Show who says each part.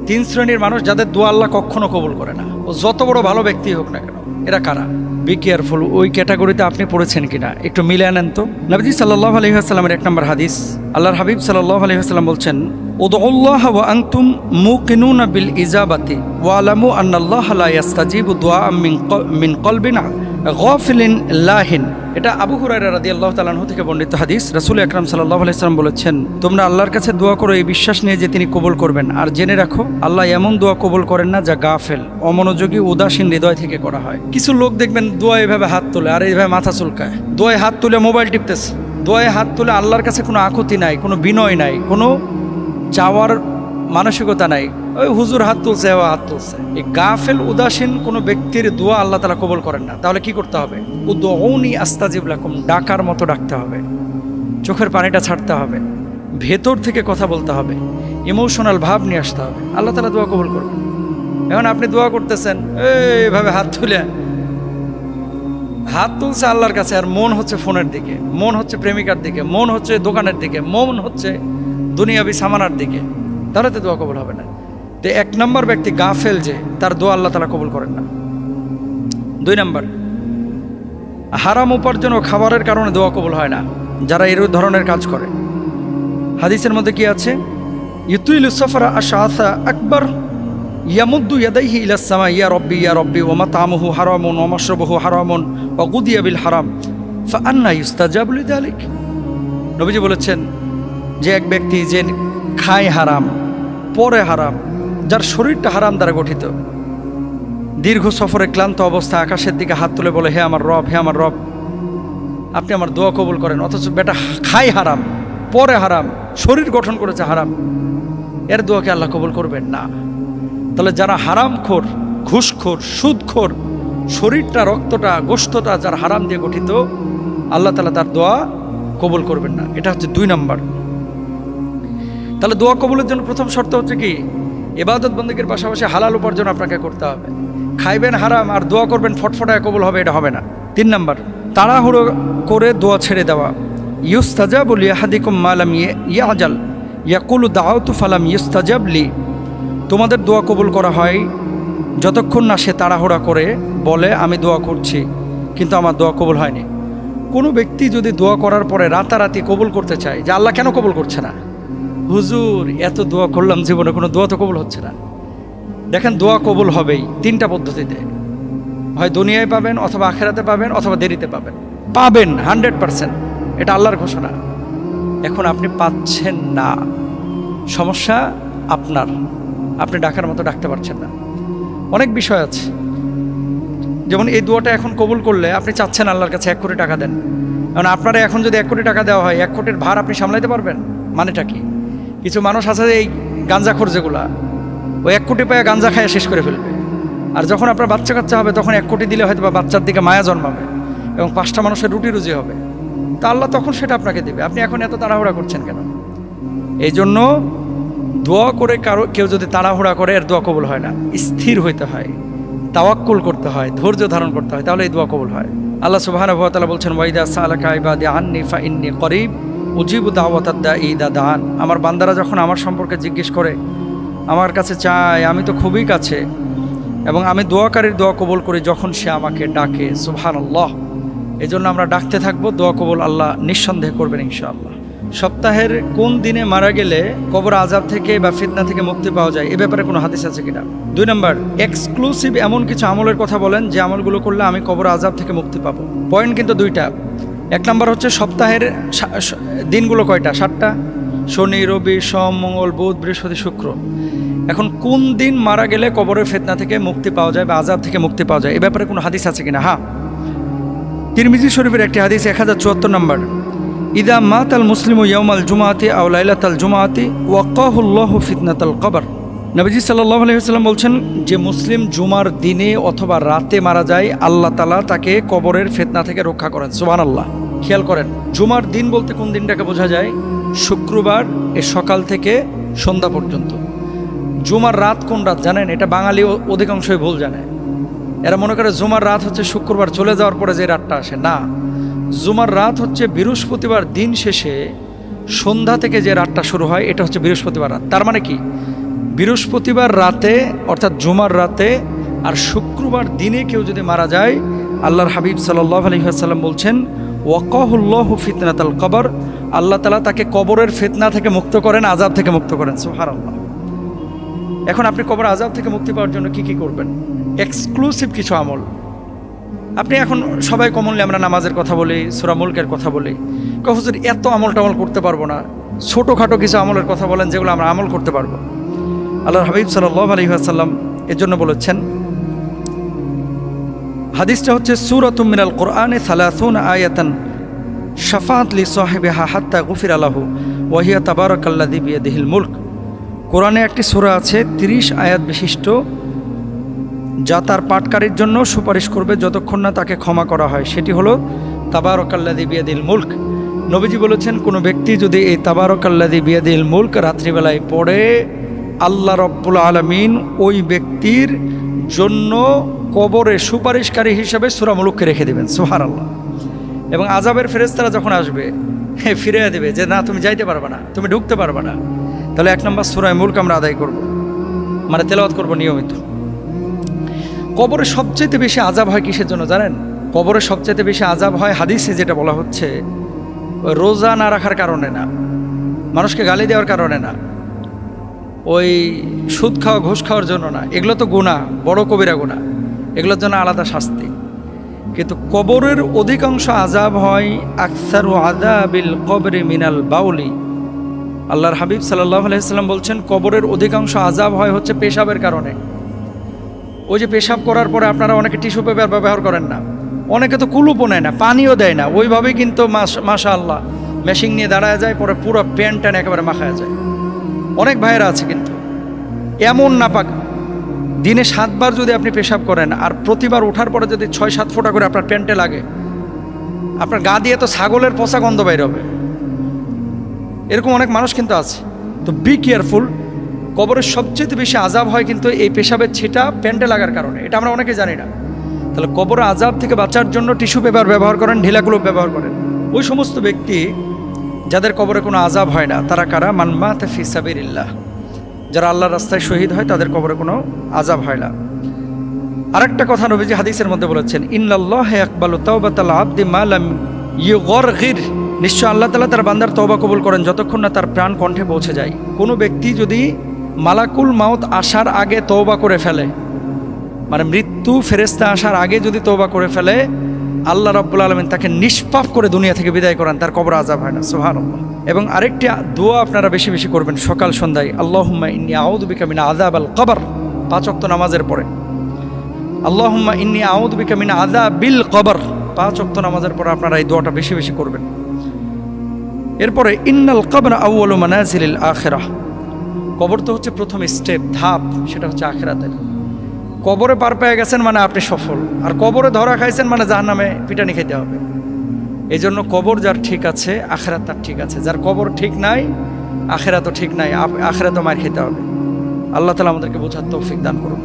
Speaker 1: তিন শ্রেণীর মানুষ যাদের দোয়া আল্লাহ কখনো কবুল করে না, ও যত বড় ভালো ব্যক্তি হোক না কেন। এরা কারা? বি কেয়ারফুল, ওই ক্যাটাগরিতে আপনি পড়েছেন কিনা একটু মিলে আনেন তো। নবীজি সাল্লাল্লাহু আলাইহি ওয়াসাল্লামের 1 নম্বর হাদিস, আল্লাহর হাবিব সাল্লাল্লাহু আলাইহি ওয়াসাল্লাম বলছেন, উদউল্লাহ ওয়া আনতুম মুকিনুনা বিল ইজাবাতি ওয়া আলামু আন্নাল্লাহা লা ইস্তাজিবু দুআ মিন কলবিন গাফিলিন লাহিন। এটা আবু হুরায়রা রাদিয়াল্লাহু তাআলা আনহু থেকে বর্ণিত হাদিস। রাসূল আকরাম সাল্লাল্লাহু আলাইহি ওয়াসাল্লাম বলেছেন, তোমরা আল্লাহর কাছে দোয়া করো এই বিশ্বাস নিয়ে যে তিনি কবুল করবেন, আর জেনে রাখো আল্লাহ এমন দোয়া কবুল করেন না যা গাফেল, অমনোযোগী, উদাসীন হৃদয় থেকে করা হয়। কিছু লোক দেখবেন দোয়া এভাবে হাত তোলে আর এইভাবে মাথা চুলকায়, দোয়ায় হাত তুলে মোবাইল টিপতেছে, দোয়ায় হাত তুলে আল্লাহর কাছে কোনো আকুতি নাই, কোনো বিনয় নাই, কোনো চাওয়ার মানসিকতা নাই, ওই হুজুর হাত তুলছে ও হাত তুলছে। এই গাফেল উদাসীন কোনো ব্যক্তির দোয়া আল্লাহ তাআলা কবুল করেন না। তাহলে কি করতে হবে? উদউনি আস্তাজিব লাকুম, ডাকার মতো ডাকতে হবে, চোখের পানিটা ছাড়তে হবে, ভেতর থেকে কথা বলতে হবে, ইমোশনাল ভাব নিয়ে আসতে হবে, আল্লাহ তাআলা দোয়া কবুল করবেন। এখন আপনি দোয়া করতেছেন এইভাবে হাত তুলে, হাত তুলছে আল্লাহর কাছে আর মন হচ্ছে ফোনের দিকে, মন হচ্ছে প্রেমিকার দিকে, মন হচ্ছে দোকানের দিকে, মন হচ্ছে দুনিয়াবি সামানার দিকে, তাহলে তো দোয়া কবুল হবে না। তো 1 নম্বর ব্যক্তি গাফেল, যে তার দোয়া আল্লাহ তাআলা কবুল করেন না। 2 নম্বর, হারাম উপার্জন ও খাবারের কারণে দোয়া কবুল হয় না, যারা এই ধরনের কাজ করে। হাদিসের মধ্যে কি আছে? ইউতুইলু সাফরা আশআসা আকবার ইয়ামুদ্দু ইয়াদাইহি ইলাস সামা ইয়া রব্বি ওয়া মাতআমুহু হারামুন ওয়া মাশরাবুহু হারামুন ওয়া গুদিয়া বিল হারাম ফাআন্না ইউস্তাজাবু লিযালিক। নবীজি বলেছেন যে এক ব্যক্তি যে খায় হারাম, পরে হারাম, যার শরীরটা হারাম দ্বারা গঠিত, দীর্ঘ সফরে ক্লান্ত অবস্থা আকাশের দিকে হাত তুলে বলে, হে আমার রব, হে আমার রব, আপনি আমার দোয়া কবুল করেন, অথচ বেটা খায় হারাম, পরে হারাম, শরীর গঠন করেছে হারাম, এর দোয়াকে আল্লাহ কবুল করবেন না। তাহলে যারা হারামখোর, ঘুষখোর, সুদখোর, শরীরটা, রক্তটা, গোশতটা যার হারাম দিয়ে গঠিত, আল্লাহ তাআলা তার দোয়া কবুল করবেন না। এটা হচ্ছে 2 নম্বর। তাহলে দোয়া কবুলের জন্য প্রথম শর্ত হচ্ছে কি? ইবাদত বন্দেগীর পাশাপাশি হালাল উপার্জন আপনাকে করতে হবে। খাইবেন হারাম আর দোয়া করবেন ফটফটায় কবুল হবে, এটা হবে না। 3 নম্বর, তাড়াহুড়ো করে দোয়া ছেড়ে দেওয়া। ইউস্তাজাবু লিআহাদিকুম মা লাম ইয়াজাল ইয়াকুলু দাআউতু ফালাম ইউস্তাজাব লি। তোমাদের দোয়া কবুল করা হয় যতক্ষণ না সে তাড়াহুড়া করে বলে আমি দোয়া করছি কিন্তু আমার দোয়া কবুল হয়নি। কোনো ব্যক্তি যদি দোয়া করার পরে রাতারাতি কবুল করতে চায় যে আল্লাহ কেন কবুল করছে না, হুজুর এত দোয়া করলাম জীবনে কোনো দোয়া তো কবুল হচ্ছে না। দেখেন, দোয়া কবুল হবেই 3টা পদ্ধতিতে, হয় দুনিয়ায় পাবেন, অথবা আখেরাতে পাবেন, অথবা দেরিতে পাবেন। পাবেন 100%, এটা আল্লাহর ঘোষণা। এখন আপনি পাচ্ছেন না, সমস্যা আপনার, আপনি ডাকার মতো ডাকতে পারছেন না। অনেক বিষয় আছে, যেমন এই দোয়াটা এখন কবুল করলে আপনি চাচ্ছেন আল্লাহর কাছে 1 কোটি টাকা দেন। কারণ আপনারা এখন যদি 1 কোটি টাকা দেওয়া হয়, 1 কোটির ভার আপনি সামলাইতে পারবেন? মানেটা কি? কিছু মানুষ আছে এই গাঞ্জাখোর যেগুলা, ওই 1 কোটি পায়ে গাঞ্জা খায় শেষ করে ফেলবে। আর যখন আপনার বাচ্চা কাচ্চা হবে তখন 1 কোটি দিলে হয়তো বা বাচ্চার দিকে মায়া জন্মাবে এবং 5টা মানুষের রুটি রুজি হবে, তা আল্লাহ তখন সেটা আপনাকে দেবে। আপনি এখন এত তাড়াহুড়া করছেন কেন? এই জন্য দোয়া করে কেউ যদি তাড়াহুড়া করে, এর দোয়া কবুল হয় না। স্থির হইতে হয়, তাওয়াক্কুল করতে হয়, ধৈর্য ধারণ করতে হয়, তাহলে এই দোয়া কবুল হয়। আল্লাহ সুবহানাহু ওয়া তাআলা বলছেন, ওয়াইদা সালাকা ইবাদি আন্নি ফাইন্নী করিব উজিবু দাওয়াতাদ দাঈ ইযা দাআন। আমার বান্দারা যখন আমার সম্পর্কে জিজ্ঞেস করে, আমার কাছে চায়, আমি তো খুবই কাছে, এবং আমি দোয়াকারীর দোয়া কবুল করি যখন সে আমাকে ডাকে। সুবহানাল্লাহ। এই জন্য আমরা ডাকতে থাকবো, দোয়া কবুল আল্লাহ নিঃসন্দেহে করবেন ইনশাআল্লাহ। সপ্তাহের কোন দিনে মারা গেলে কবর আযাব থেকে বা ফিতনা থেকে মুক্তি পাওয়া যায়, এ ব্যাপারে কোনো হাদিস আছে কিনা? 2 নম্বর, এক্সক্লুসিভ এমন কিছু আমলের কথা বলেন যে আমলগুলো করলে আমি কবর আযাব থেকে মুক্তি পাবো। পয়েন্ট কিন্তু 2টা। 1 নম্বর হচ্ছে সপ্তাহের দিনগুলো কয়টা? 7টা, শনি, রবি, সোম, মঙ্গল, বুধ, বৃহস্পতি, শুক্র। এখন কোন দিন মারা গেলে কবরের ফিতনা থেকে মুক্তি পাওয়া যায় বা আযাব থেকে মুক্তি পাওয়া যায়, এ ব্যাপারে কোনো হাদিস আছে কিনা? হ্যাঁ, তিরমিজি শরীফের একটি হাদিস 1074 নম্বর, ইদা মাতাল মুসলিমু ইয়াউমাল জুমাআতি আও লাইলাতাল জুমাআতি ওয়াকাহুল্লাহু ফিতনাতাল কবর। নবীজি সাল্লাল্লাহু আলাইহি ওয়াসাল্লাম বলছেন, যে মুসলিম জুমার দিনে অথবা রাতে মারা যায়, আল্লাহ তাআলা তাকে কবরের ফিতনা থেকে রক্ষা করেন। সুবহানাল্লাহ। খেয়াল করেন, জুমার দিন বলতে কোন দিনটাকে বোঝা যায়? শুক্রবার এর সকাল থেকে সন্ধ্যা পর্যন্ত। জুমার রাত কোন রাত জানেন? এটা বাঙালি অধিকাংশই ভুল জানে। এরা মনে করে জুমার রাত হচ্ছে শুক্রবার চলে যাওয়ার পরে যে রাতটা আসে। না, জুমার রাত হচ্ছে বৃহস্পতিবার দিন শেষে সন্ধ্যা থেকে যে রাতটা শুরু হয়, এটা হচ্ছে বৃহস্পতিবার রাত। তার মানে কি? বৃহস্পতিবার রাতে অর্থাৎ জুমার রাতে আর শুক্রবার দিনে কেউ যদি মারা যায়, আল্লাহর হাবিব সাল্লাল্লাহু আলাইহি ওয়াসাল্লাম বলছেন ওয়াকাহুল্লাহু ফিতনাতাল কবর, আল্লাহ তাআলা তাকে কবরের ফিতনা থেকে মুক্ত করেন, আযাব থেকে মুক্ত করেন। সুবহানাল্লাহ। এখন আপনি কবর আযাব থেকে মুক্তি পাওয়ার জন্য কি কি করবেন? এক্সক্লুসিভ কিছু আমল। আপনি এখন সবাই কমনলি আমরা নামাজের কথা বলি, সূরা মুলকের কথা বলি, হুজুর এত আমল টামল করতে পারবো না, ছোটোখাটো কিছু আমলের কথা বলেন যেগুলো আমরা আমল করতে পারবো। আল্লাহর হাবিব সাল্লাল্লাহু আলাইহি ওয়াসাল্লাম এর জন্য বলেছেন, হাদিসটা হচ্ছে সূরাতুম মিনাল কোরআনে 30 আয়াতান শাফাআত লি সাহিবিহা হাত্তা গুফিরা লাহু ওয়া হিয়া তাবারাকাল্লাযী বিয়াদিহিল মুলক। কোরআনে একটি সূরা আছে 30 আয়াত বিশিষ্ট, যা তার পাঠকারীর জন্য সুপারিশ করবে যতক্ষণ না তাকে ক্ষমা করা হয়, সেটি হলো তাবারাকাল্লাযী বিয়াদিহিল মুলক। নবীজি বলেছেন, কোনো ব্যক্তি যদি এই তাবারাকাল্লাযী বিয়াদিহিল মুলক রাত্রিবেলায় পড়ে, আল্লাহ রাব্বুল আলামিন ওই ব্যক্তির জন্য কবরে সুপারিশকারী হিসেবে সূরা মুলককে রেখে দেবেন। সুবহানাল্লাহ। এবং আযাবের ফেরেশতারা যখন আসবে ফিরিয়ে দেবে যে না, তুমি যাইতে পারবে না, তুমি ঢুকতে পারবে না। তাহলে 1 নম্বর সূরা মুলক আমরা আদায় করব, মানে তেলাওয়াত করব নিয়মিত। কবরে সবচেয়ে বেশি আযাব হয় কিসের জন্য জানেন? কবরে সবচেয়ে বেশি আযাব হয় হাদিসে যেটা বলা হচ্ছে, রোজা না রাখার কারণে না, মানুষকে গালি দেওয়ার কারণে না, ওই সুদ খাওয়া ঘুষ খাওয়ার জন্য না, এগুলো তো গুনাহ, বড় কবিরা গুনাহ, এগুলোর জন্য আলাদা শাস্তি। কিন্তু কবরের অধিকাংশ আযাব হয় আকসারু আযাবিল কবরি মিনাল বাউলি। আল্লাহর হাবিব সাল্লাল্লাহু আলাইহি ওয়াসাল্লাম বলছেন, কবরের অধিকাংশ আযাব হয় হচ্ছে পেশাবের কারণে। ওই যে পেশাব করার পরে আপনারা অনেকে টিস্যু পেপার ব্যবহার করেন না, অনেকে তো কুলুপও নেয় না, পানিও দেয় না, ওইভাবেই কিন্তু মাশাআল্লাহ মেশিন নিয়ে দাঁড়ায় যায়, পরে পুরো প্যান্ট ট্যান একেবারে মাখায় যায়। অনেক ভাইয়েরা আছে কিন্তু এমন নাপাক, দিনে 7 বার যদি আপনি পেশাব করেন আর প্রতিবার ওঠার পরে যদি 6-7 ফোঁটা করে আপনার প্যান্টে লাগে, আপনার গা দিয়ে তো ছাগলের পচা গন্ধ বাইর হবে। এরকম অনেক মানুষ কিন্তু আছে। তো বি কেয়ারফুল। কবরের সবচেয়ে বেশি আযাব হয় কিন্তু এই পেশাবের ছিটা প্যান্টে লাগার কারণে, এটা আমরা অনেকে জানি না। তাহলে কবরের আযাব থেকে বাঁচার জন্য টিস্যু পেপার ব্যবহার করেন, ঢিলাগুলো ব্যবহার করেন। ওই সমস্ত ব্যক্তি যাদের কবরে কোনো আযাব হয় না, তারা কারা? মান মাতা ফি সাবিলিল্লাহ, যারা আল্লাহর রাস্তায় শহীদ হয় তাদের কবরে কোনো আযাব হয় না। আরেকটা কথা নবীজি হাদিসের মধ্যে বলেছেন, ইন্নাল্লাহা ইয়াকবালু তাওবাতাল আবদি মা লাম ইউগরগির, নিশ্চয় আল্লাহ তাআলা তার বান্দার তওবা কবুল করেন যতক্ষণ না তার প্রাণ কণ্ঠে পৌঁছে যায়। কোনো ব্যক্তি যদি মালাকুল মাউত আসার আগে তওবা করে ফেলে, মানে মৃত্যু ফেরেশতা আসার আগে যদি তওবা করে ফেলে, আল্লাহ রাব্বুল আলামিন তাকে নিষ্পাপ করে দুনিয়া থেকে বিদায় করেন, তার কবরে আযাব হয় না। সুবহানাল্লাহ। এবং আরেকটি দোয়া আপনারা বেশি বেশি করবেন সকাল সন্ধ্যায়, আল্লাহুম্মা ইন্নী আউযু বিকা মিন আযাবিল কবর, 5 ওয়াক্ত নামাজের পরে। আল্লাহুম্মা ইন্নী আউযু বিকা মিন আযাবিল কবর, 5 ওয়াক্ত নামাজের পরে আপনারা এই দোয়াটা বেশি বেশি করবেন। এরপরে ইন্নাল কবরা আউয়ালু মানাজিলিল আখিরাহ, কবর তো হচ্ছে প্রথম স্টেপ, ধাপ, সেটা হচ্ছে আখিরাতের। কবরে পার পেয়ে গেছেন মানে আপনি সফল, আর কবরে ধরা খাইছেন মানে জাহান্নামে পিটানি খেতে হবে। এই জন্য কবর যার ঠিক আছে, আখিরাত তার ঠিক আছে। যার কবর ঠিক নাই, আখিরাতও ঠিক নাই, আখিরাতও মার খেতে হবে। আল্লাহ তাআলা আমাদেরকে বোঝার তৌফিক দান করুন।